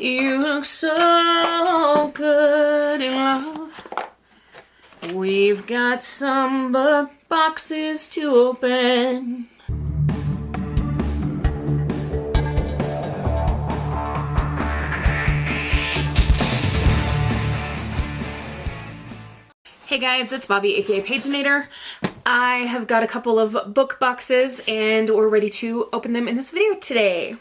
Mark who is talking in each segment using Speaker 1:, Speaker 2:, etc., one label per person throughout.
Speaker 1: You look so good in love. We've got some book boxes to open. Hey guys, it's Bobi, aka Paginator. I have got a couple of book boxes and we're ready to open them in this video today.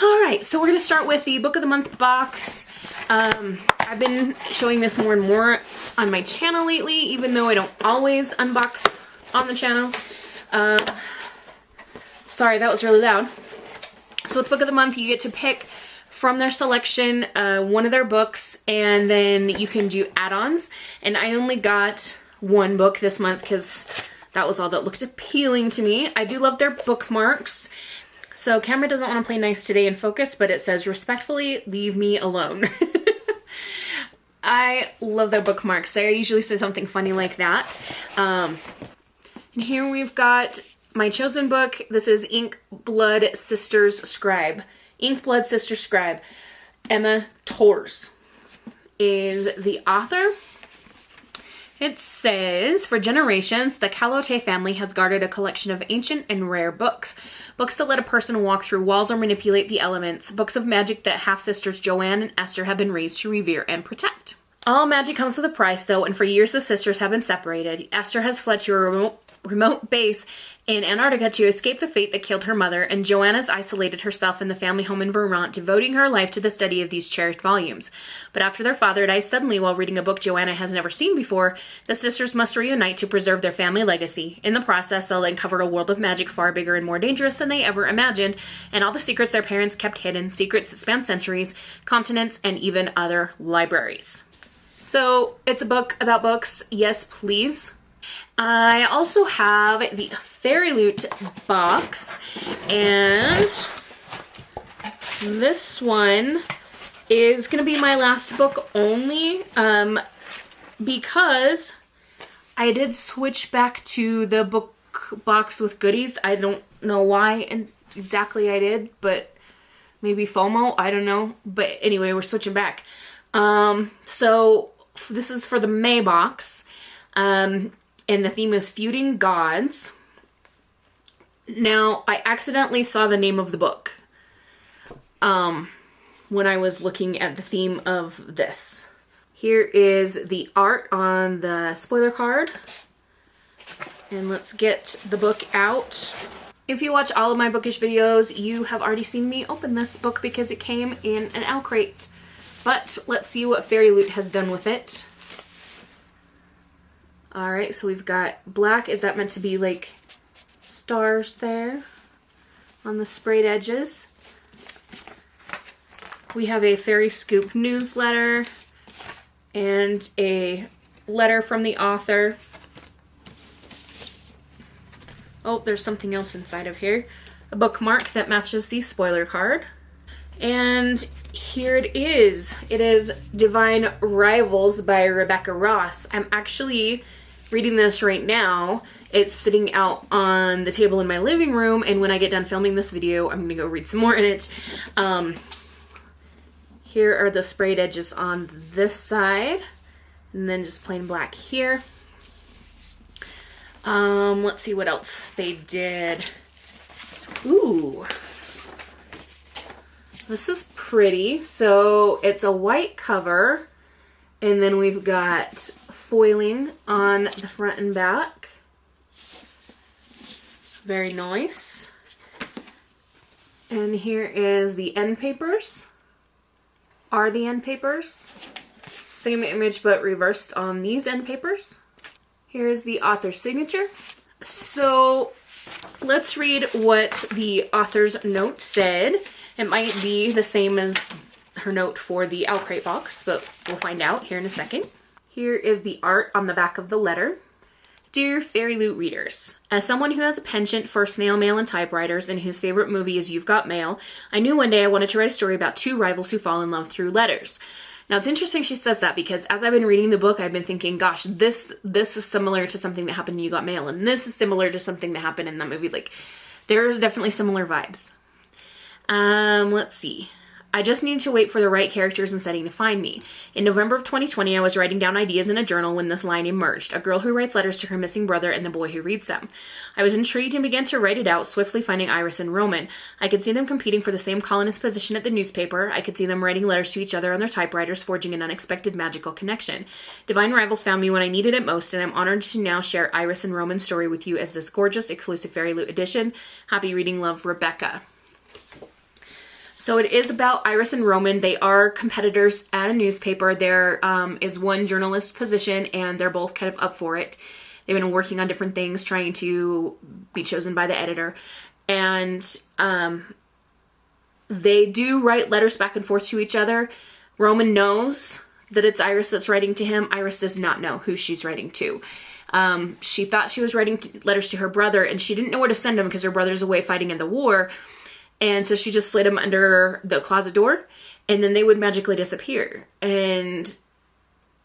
Speaker 1: Alright, so we're going to start with the Book of the Month box. I've been showing this more and more on my channel lately, even though I don't always unbox on the channel. Sorry, that was really loud. So with Book of the Month, you get to pick from their selection one of their books, and then you can do add-ons. And I only got one book this month because that was all that looked appealing to me. I do love their bookmarks. So camera doesn't want to play nice today and focus, but it says, respectfully, leave me alone. I love their bookmarks. I usually say something funny like that. And here we've got my chosen book. This is Ink Blood Sisters Scribe. Ink Blood Sister Scribe. Emma Torres is the author. It says, for generations, the Calote family has guarded a collection of ancient and rare books. Books that let a person walk through walls or manipulate the elements. Books of magic that half-sisters Joanne and Esther have been raised to revere and protect. All magic comes with a price, though, and for years the sisters have been separated. Esther has fled to a remote base in Antarctica to escape the fate that killed her mother, and Joanne has isolated herself in the family home in Vermont, devoting her life to the study of these cherished volumes. But after their father dies suddenly while reading a book Joanna has never seen before, the sisters must reunite to preserve their family legacy. In the process, they'll uncover a world of magic far bigger and more dangerous than they ever imagined, and all the secrets their parents kept hidden, secrets that span centuries, continents, and even other libraries. So, it's a book about books. Yes, please. I also have the Fairyloot box, and this one is going to be my last book only, because I did switch back to the book box with goodies. I don't know why exactly I did, but maybe FOMO, I don't know. But anyway, we're switching back. So this is for the May box. And the theme is Feuding Gods. Now, I accidentally saw the name of the book when I was looking at the theme of this. Here is the art on the spoiler card. And let's get the book out. If you watch all of my Bookish videos, you have already seen me open this book because it came in an Owlcrate. But let's see what Fairyloot has done with it. Alright, so we've got black. Is that meant to be like stars there on the sprayed edges? We have a Fairy Scoop newsletter and a letter from the author. Oh, there's something else inside of here. A bookmark that matches the spoiler card. And here it is. It is Divine Rivals by Rebecca Ross. I'm actually reading this right now. It's sitting out on the table in my living room, and when I get done filming this video, I'm gonna go read some more in it. Here are the sprayed edges on this side, and then just plain black here. Let's see what else they did. Ooh. This is pretty. So it's a white cover, and then we've got foiling on the front and back. Very nice. And here is the end papers. Are the end papers. Same image but reversed on these end papers. Here is the author's signature. So let's read what the author's note said. It might be the same as her note for the Owlcrate box, but we'll find out here in a second. Here is the art on the back of the letter. Dear Fairyloot readers, as someone who has a penchant for snail mail and typewriters and whose favorite movie is You've Got Mail, I knew one day I wanted to write a story about two rivals who fall in love through letters. Now it's interesting she says that because as I've been reading the book, I've been thinking, gosh, this is similar to something that happened in You Got Mail, and this is similar to something that happened in that movie. Like, there's definitely similar vibes. Let's see. I just needed to wait for the right characters and setting to find me. In November of 2020, I was writing down ideas in a journal when this line emerged: a girl who writes letters to her missing brother and the boy who reads them. I was intrigued and began to write it out, swiftly finding Iris and Roman. I could see them competing for the same columnist position at the newspaper. I could see them writing letters to each other on their typewriters, forging an unexpected magical connection. Divine Rivals found me when I needed it most, and I'm honored to now share Iris and Roman's story with you as this gorgeous, exclusive Fairyloot edition. Happy reading, love, Rebecca. So it is about Iris and Roman. They are competitors at a newspaper. There is one journalist position, and they're both kind of up for it. They've been working on different things, trying to be chosen by the editor. And they do write letters back and forth to each other. Roman knows that it's Iris that's writing to him. Iris does not know who she's writing to. She thought she was writing letters to her brother, and she didn't know where to send them because her brother's away fighting in the war. And so she just slid them under the closet door, and then they would magically disappear. And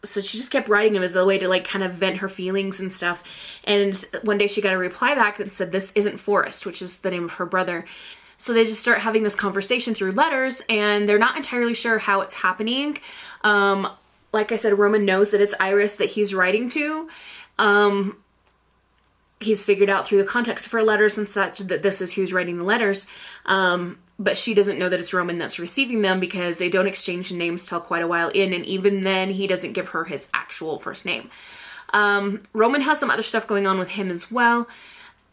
Speaker 1: so she just kept writing them as a way to like kind of vent her feelings and stuff. And one day she got a reply back that said, "This isn't Forrest," which is the name of her brother. So they just start having this conversation through letters, and they're not entirely sure how it's happening. Like I said, Roman knows that it's Iris that he's writing to. He's figured out through the context of her letters and such that this is who's writing the letters. But she doesn't know that it's Roman that's receiving them because they don't exchange names till quite a while in. And even then, he doesn't give her his actual first name. Roman has some other stuff going on with him as well.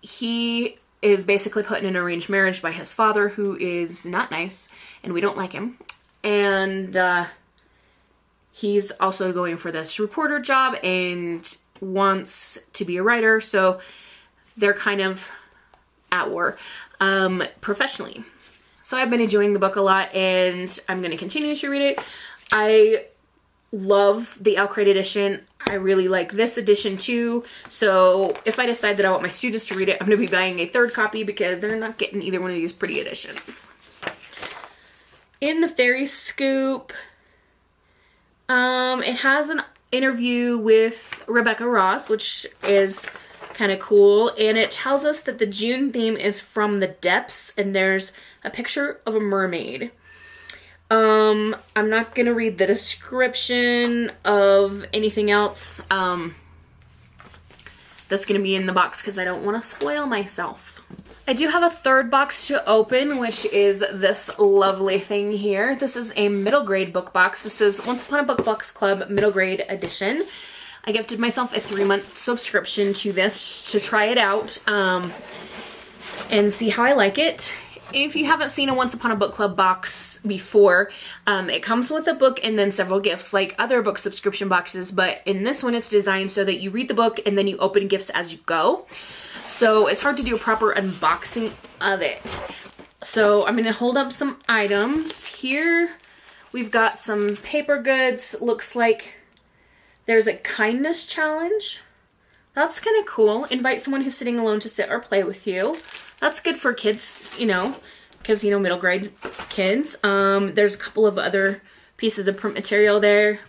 Speaker 1: He is basically put in an arranged marriage by his father, who is not nice, and we don't like him. And he's also going for this reporter job and wants to be a writer, so they're kind of at war professionally. So I've been enjoying the book a lot, and I'm going to continue to read it. I love the Owlcrate edition. I really like this edition too, so if I decide that I want my students to read it, I'm going to be buying a third copy because they're not getting either one of these pretty editions. In the Fairy Scoop, it has an interview with Rebecca Ross, which is kind of cool, and it tells us that the June theme is from the depths, and there's a picture of a mermaid. I'm not gonna read the description of anything else that's gonna be in the box because I don't want to spoil myself. I do have a third box to open, which is this lovely thing here. This is a middle grade book box. This is Once Upon a Book Box Club middle grade edition. I gifted myself a 3-month subscription to this to try it out and see how I like it. If you haven't seen a Once Upon a Book Club box before, it comes with a book and then several gifts like other book subscription boxes, but in this one it's designed so that you read the book and then you open gifts as you go. So it's hard to do a proper unboxing of it. So I'm going to hold up some items. Here we've got some paper goods. Looks like there's a kindness challenge. That's kind of cool. Invite someone who's sitting alone to sit or play with you. That's good for kids, you know, because, you know, middle grade kids. There's a couple of other pieces of print material there.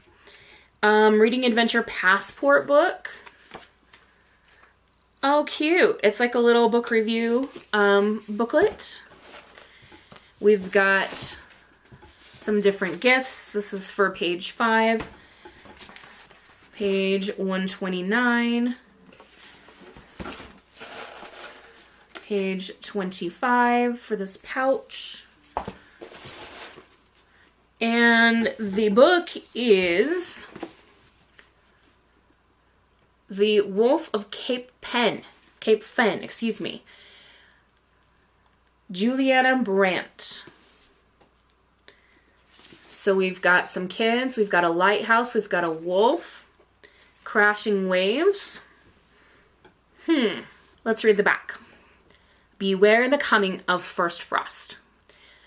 Speaker 1: Reading Adventure Passport book. Oh, cute. It's like a little book review booklet. We've got some different gifts. This is for page 5. Page 129. Page 25 for this pouch. And the book is The Wolf of Cape Fen, excuse me. Juliana Brandt. So we've got some kids, we've got a lighthouse, we've got a wolf, crashing waves. Let's read the back. Beware the coming of First Frost.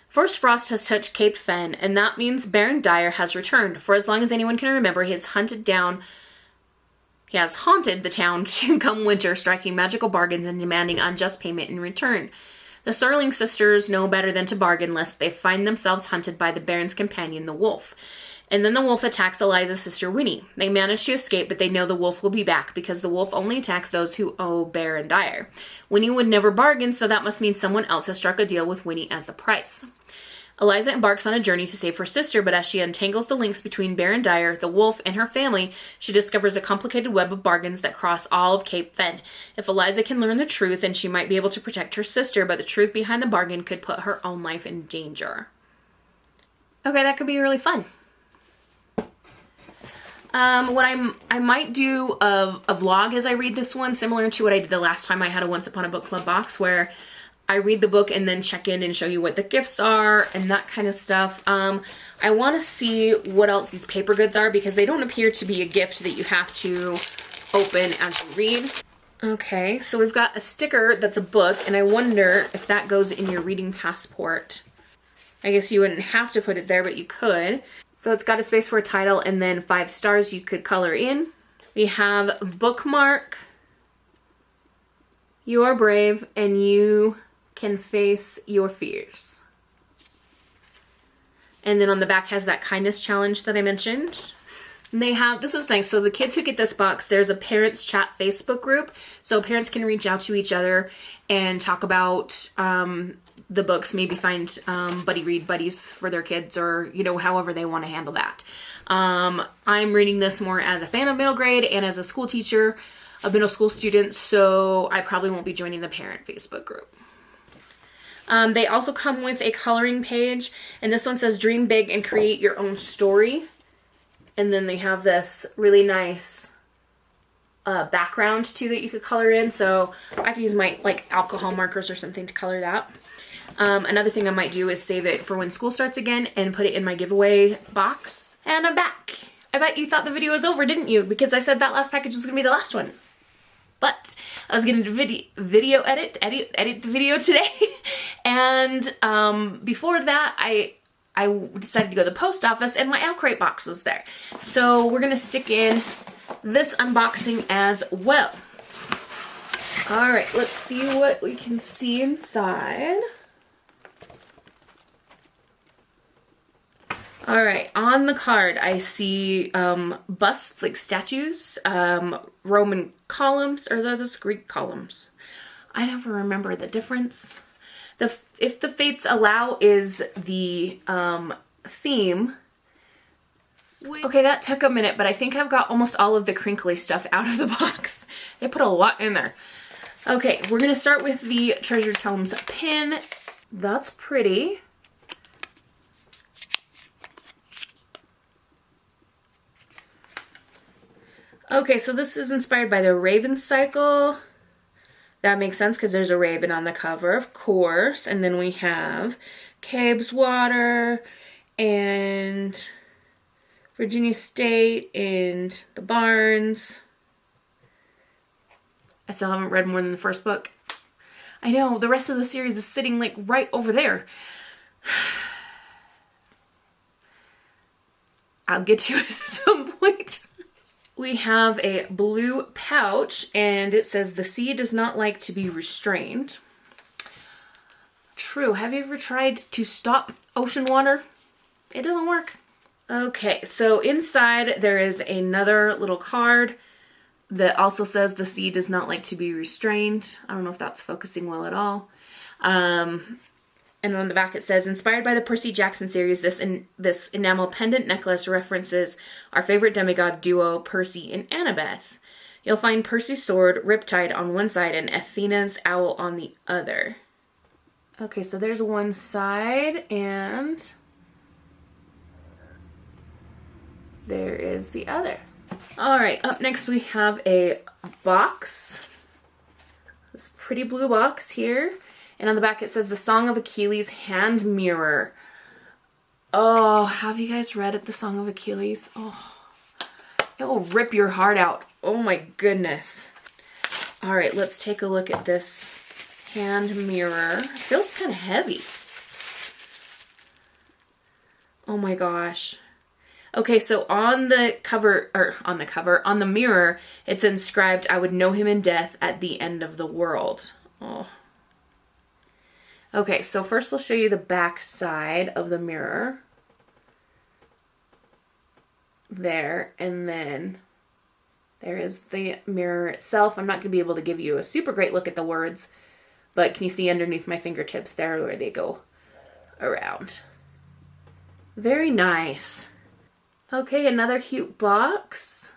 Speaker 1: First Frost has touched Cape Fen, and that means Baron Dyer has returned. For as long as anyone can remember, he has haunted the town come winter, striking magical bargains and demanding unjust payment in return. The Serling sisters know better than to bargain lest they find themselves hunted by the Baron's companion, the wolf. And then the wolf attacks Eliza's sister Winnie. They manage to escape, but they know the wolf will be back because the wolf only attacks those who owe Baron Dyer. Winnie would never bargain, so that must mean someone else has struck a deal with Winnie as the price. Eliza embarks on a journey to save her sister, but as she untangles the links between Baron Dyer, the wolf, and her family, she discovers a complicated web of bargains that cross all of Cape Fen. If Eliza can learn the truth, then she might be able to protect her sister, but the truth behind the bargain could put her own life in danger. Okay, that could be really fun. What I might do a vlog as I read this one, similar to what I did the last time I had a Once Upon a Book Club box, where I read the book and then check in and show you what the gifts are and that kind of stuff. I want to see what else these paper goods are, because they don't appear to be a gift that you have to open as you read. Okay, so we've got a sticker that's a book, and I wonder if that goes in your reading passport. I guess you wouldn't have to put it there, but you could. So it's got a space for a title and then 5 stars you could color in. We have bookmark. You are brave and you can face your fears. And then on the back has that kindness challenge that I mentioned. And they have, this is nice, so the kids who get this box, there's a parents chat Facebook group, so parents can reach out to each other and talk about the books, maybe find buddy read buddies for their kids, or, you know, however they want to handle that. I'm reading this more as a fan of middle grade and as a school teacher, a middle school student, so I probably won't be joining the parent Facebook group. They also come with a coloring page, and this one says dream big and create your own story. And then they have this really nice background too that you could color in, so I could use my like alcohol markers or something to color that. Another thing I might do is save it for when school starts again and put it in my giveaway box. And I'm back. I bet you thought the video was over, didn't you? Because I said that last package was gonna be the last one. But I was gonna video edit the video today. And before that, I decided to go to the post office and my Owlcrate box was there. So we're gonna stick in this unboxing as well. All right, let's see what we can see inside. All right, on the card, I see busts, like statues, Roman columns, or are those Greek columns? I never remember the difference. If the fates allow is the theme. Okay, that took a minute, but I think I've got almost all of the crinkly stuff out of the box. They put a lot in there. Okay, we're gonna start with the Treasure Tomes pin. That's pretty. Okay, so this is inspired by the Raven Cycle. That makes sense because there's a raven on the cover, of course. And then we have Cabes Water and Virginia State and the Barnes. I still haven't read more than the first book. I know, the rest of the series is sitting like right over there. I'll get to it at some point. We have a blue pouch, and it says, the sea does not like to be restrained. True. Have you ever tried to stop ocean water? It doesn't work. Okay, so inside there is another little card that also says the sea does not like to be restrained. I don't know if that's focusing well at all. And on the back it says, inspired by the Percy Jackson series, this enamel pendant necklace references our favorite demigod duo, Percy and Annabeth. You'll find Percy's sword, Riptide, on one side and Athena's owl on the other. Okay, so there's one side, and there is the other. All right, up next we have a box. This pretty blue box here. And on the back it says The Song of Achilles Hand Mirror. Oh, have you guys read it, The Song of Achilles? Oh, it will rip your heart out. Oh my goodness. All right, let's take a look at this hand mirror. It feels kind of heavy. Oh my gosh. Okay, so on the cover, on the mirror, it's inscribed, I would know him in death at the end of the world. Oh. Okay, so first I'll show you the back side of the mirror. There, and then there is the mirror itself. I'm not going to be able to give you a super great look at the words, but can you see underneath my fingertips there where they go around? Very nice. Okay, another cute box.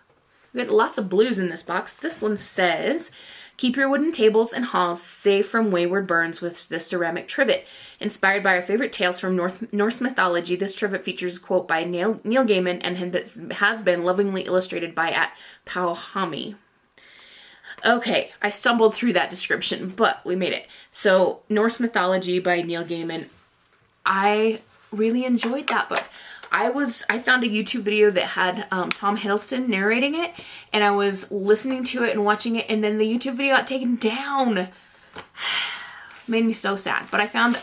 Speaker 1: We got lots of blues in this box. This one says, keep your wooden tables and halls safe from wayward burns with this ceramic trivet. Inspired by our favorite tales from Norse mythology, this trivet features a quote by Neil Gaiman and has been lovingly illustrated by at Powhami. Okay, I stumbled through that description, but we made it. So, Norse Mythology by Neil Gaiman. I really enjoyed that book. I found a YouTube video that had Tom Hiddleston narrating it, and I was listening to it and watching it, and then the YouTube video got taken down. Made me so sad. But I found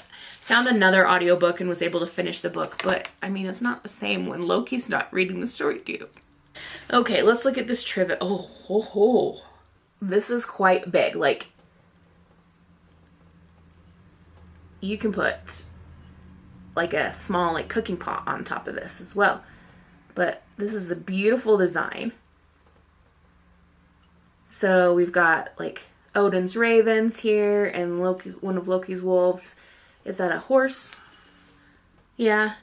Speaker 1: another audiobook and was able to finish the book. But, I mean, it's not the same when Loki's not reading the story to you. Okay, let's look at this trivet. Oh, ho, ho. This is quite big. Like, you can put like a small like cooking pot on top of this as well. But this is a beautiful design. So we've got like Odin's ravens here and one of Loki's wolves. Is that a horse? Yeah.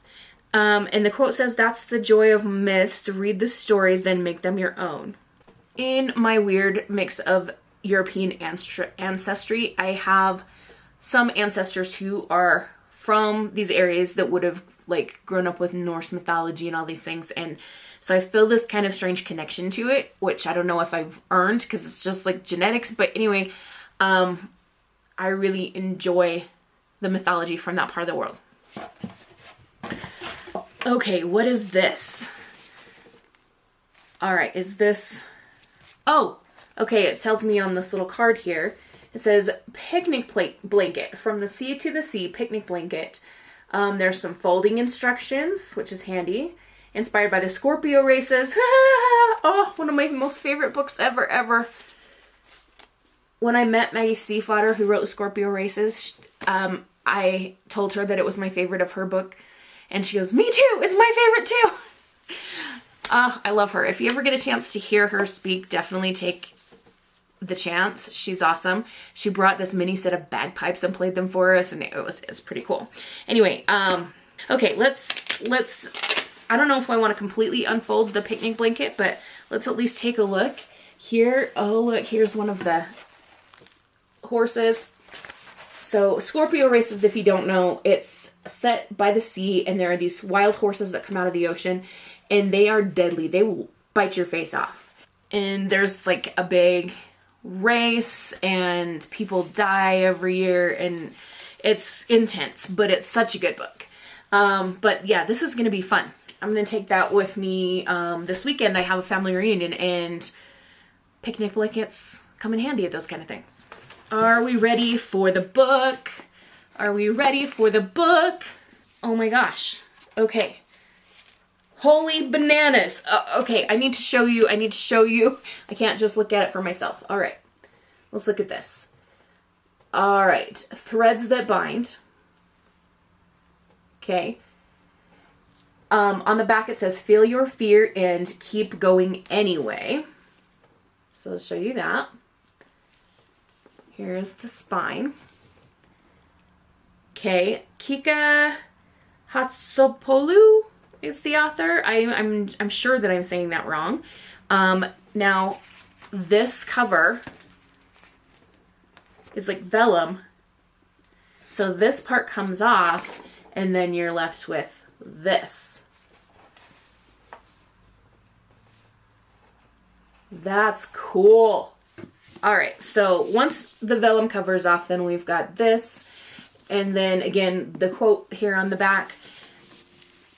Speaker 1: And the quote says, that's the joy of myths, to read the stories, then make them your own. In my weird mix of European ancestry, I have some ancestors who are from these areas that would have like grown up with Norse mythology and all these things. And so I feel this kind of strange connection to it, which I don't know if I've earned because it's just like genetics. But anyway, I really enjoy the mythology from that part of the world. Okay, what is this? All right, is this... Oh, okay, it tells me on this little card here. It says picnic blanket. From the sea to the sea, picnic blanket. There's some folding instructions, which is handy. Inspired by the Scorpio races. Oh, one of my most favorite books ever. When I met Maggie Stiefvater, who wrote the Scorpio races, I told her that it was my favorite of her book. And she goes, me too, it's my favorite too. I love her. If you ever get a chance to hear her speak, definitely take the chance. She's awesome. She brought this mini set of bagpipes and played them for us, and it's pretty cool. Anyway, okay, let's I don't know if I want to completely unfold the picnic blanket, but let's at least take a look here. Oh, look, here's one of the horses. So Scorpio races, if you don't know, it's set by the sea, and there are these wild horses that come out of the ocean, and they are deadly. They will bite your face off. And there's like a big race, and people die every year, and it's intense, but it's such a good book. But yeah, this is going to be fun. I'm going to take that with me this weekend. I have a family reunion, and picnic blankets come in handy at those kind of things. Are we ready for the book? Are we ready for the book? Oh my gosh. Okay. Holy bananas. Okay, I need to show you. I can't just look at it for myself. All right. Let's look at this. All right. Threads that bind. Okay. On the back it says, feel your fear and keep going anyway. So let's show you that. Here's the spine. Okay, Kika Hatsopoulou is the author. I'm sure that I'm saying that wrong. Now, this cover is like vellum. So this part comes off, and then you're left with this. That's cool. All right, so once the vellum cover's off, then we've got this. And then again, the quote here on the back.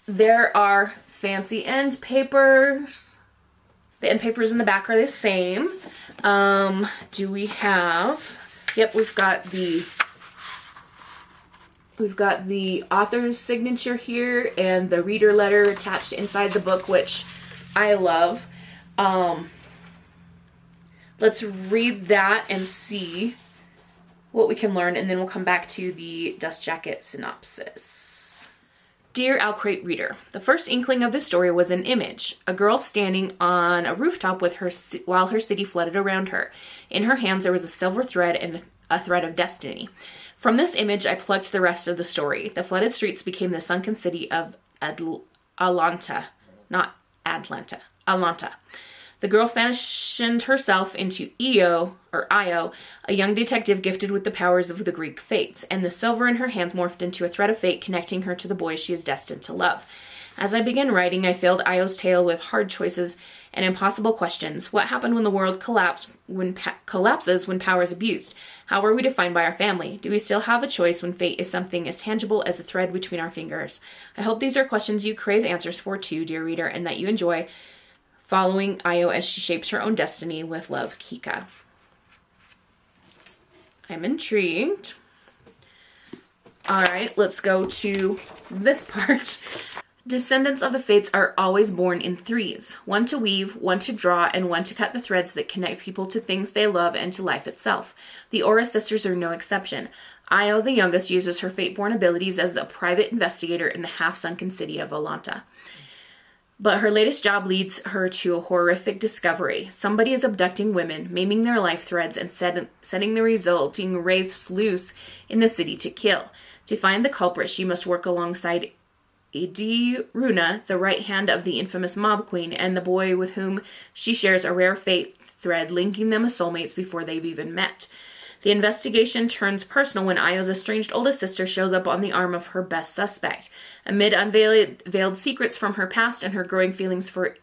Speaker 1: There are fancy end papers. The end papers in the back are the same. Do we have... Yep, we've got the author's signature here and the reader letter attached inside the book, which I love. Let's read that and see what we can learn, and then we'll come back to the dust jacket synopsis. Dear Owlcrate reader, the first inkling of this story was an image. A girl standing on a rooftop with while her city flooded around her. In her hands there was a silver thread and a thread of destiny. From this image I plucked the rest of the story. The flooded streets became the sunken city of Alanta, not Atlanta, Alanta. The girl fashioned herself into Io, a young detective gifted with the powers of the Greek fates, and the silver in her hands morphed into a thread of fate connecting her to the boy she is destined to love. As I began writing, I filled Io's tale with hard choices and impossible questions. What happened when the world collapses when power is abused? How are we defined by our family? Do we still have a choice when fate is something as tangible as a thread between our fingers? I hope these are questions you crave answers for too, dear reader, and that you enjoy following Io as she shapes her own destiny. With love, Kika. I'm intrigued. All right, let's go to this part. Descendants of the Fates are always born in threes. One to weave, one to draw, and one to cut the threads that connect people to things they love and to life itself. The Aura sisters are no exception. Io, the youngest, uses her fate-born abilities as a private investigator in the half-sunken city of Alanta. But her latest job leads her to a horrific discovery. Somebody is abducting women, maiming their life threads, and setting the resulting wraiths loose in the city to kill. To find the culprit, she must work alongside Edi Runa, the right hand of the infamous Mob Queen, and the boy with whom she shares a rare fate thread linking them as soulmates before they've even met. The investigation turns personal when Io's estranged oldest sister shows up on the arm of her best suspect. Amid unveiled secrets from her past and her growing feelings for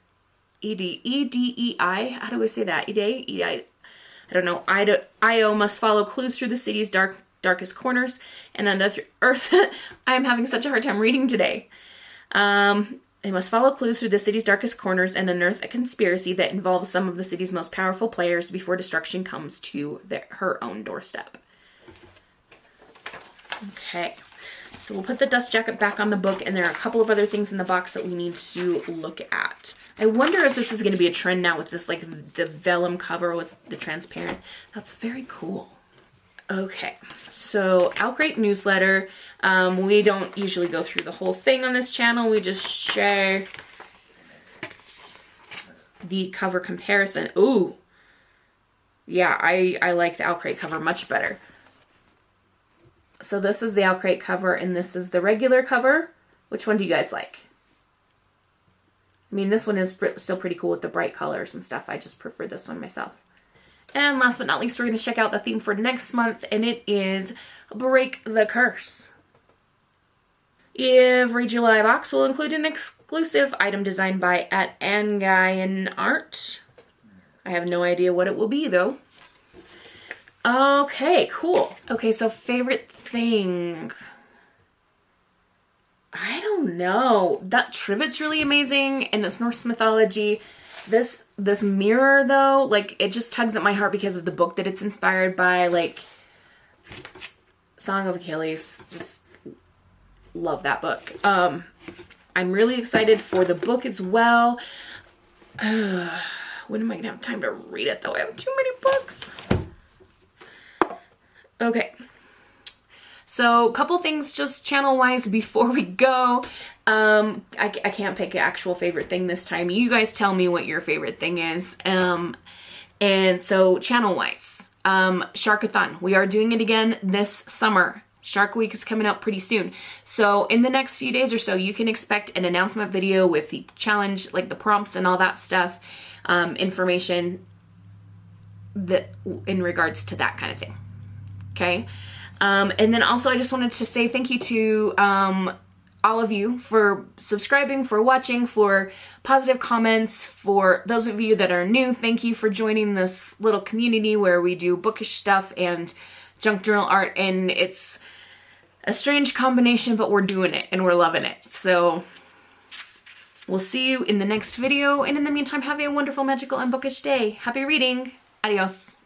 Speaker 1: E-D-E-I, how do I say that? E-D-I? I don't know. Io must follow clues through the city's darkest corners and unearth. I am having such a hard time reading today. They must follow clues through the city's darkest corners and unearth a conspiracy that involves some of the city's most powerful players before destruction comes to her own doorstep. Okay, so we'll put the dust jacket back on the book, and there are a couple of other things in the box that we need to look at. I wonder if this is going to be a trend now with this, like the vellum cover with the transparent. That's very cool. Okay, so Owlcrate newsletter. We don't usually go through the whole thing on this channel. We just share the cover comparison. Ooh, yeah, I like the Owlcrate cover much better. So this is the Owlcrate cover, and this is the regular cover. Which one do you guys like? I mean, this one is still pretty cool with the bright colors and stuff. I just prefer this one myself. And last but not least, we're going to check out the theme for next month, and it is Break the Curse. Every July box will include an exclusive item designed by @Angayan Art. I have no idea what it will be, though. Okay, cool. Okay, so favorite things. I don't know. That trivet's really amazing, and it's Norse mythology. This mirror, though, like, it just tugs at my heart because of the book that it's inspired by, like, Song of Achilles. Just love that book. I'm really excited for the book as well. When am I going to have time to read it, though? I have too many books. Okay. So, a couple things just channel-wise before we go. I can't pick an actual favorite thing this time. You guys tell me what your favorite thing is. And so, channel-wise, Sharkathon. We are doing it again this summer. Shark Week is coming up pretty soon. So, in the next few days or so, you can expect an announcement video with the challenge, like the prompts and all that stuff, information that in regards to that kind of thing. Okay? And then also I just wanted to say thank you to all of you for subscribing, for watching, for positive comments. For those of you that are new, thank you for joining this little community where we do bookish stuff and junk journal art. And it's a strange combination, but we're doing it and we're loving it. So we'll see you in the next video. And in the meantime, have a wonderful, magical, and bookish day. Happy reading. Adios.